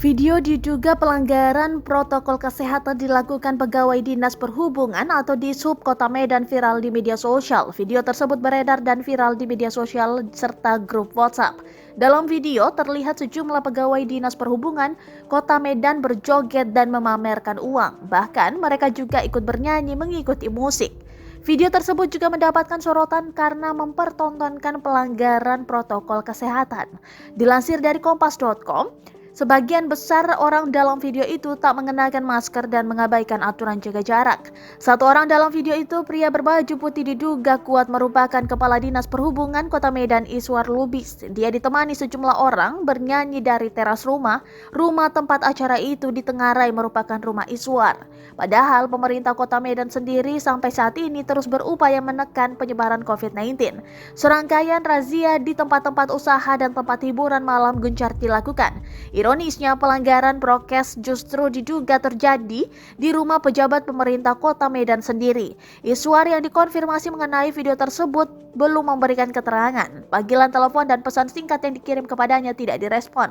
Video diduga pelanggaran protokol kesehatan dilakukan pegawai Dinas Perhubungan atau Dishub Kota Medan viral di media sosial. Video tersebut beredar dan viral di media sosial serta grup WhatsApp. Dalam video terlihat sejumlah pegawai Dinas Perhubungan Kota Medan berjoget dan memamerkan uang. Bahkan mereka juga ikut bernyanyi mengikuti musik. Video tersebut juga mendapatkan sorotan karena mempertontonkan pelanggaran protokol kesehatan. Dilansir dari kompas.com, sebagian besar orang dalam video itu tak mengenakan masker dan mengabaikan aturan jaga jarak. Satu orang dalam video itu, pria berbaju putih, diduga kuat merupakan Kepala Dinas Perhubungan Kota Medan Iswar Lubis. Dia ditemani sejumlah orang bernyanyi dari teras rumah. Rumah tempat acara itu ditengarai merupakan rumah Iswar. Padahal pemerintah Kota Medan sendiri sampai saat ini terus berupaya menekan penyebaran COVID-19. Serangkaian razia di tempat-tempat usaha dan tempat hiburan malam gencar dilakukan. Ironisnya, pelanggaran prokes justru diduga terjadi di rumah pejabat pemerintah Kota Medan sendiri. Iswar yang dikonfirmasi mengenai video tersebut belum memberikan keterangan. Panggilan telepon dan pesan singkat yang dikirim kepadanya tidak direspon.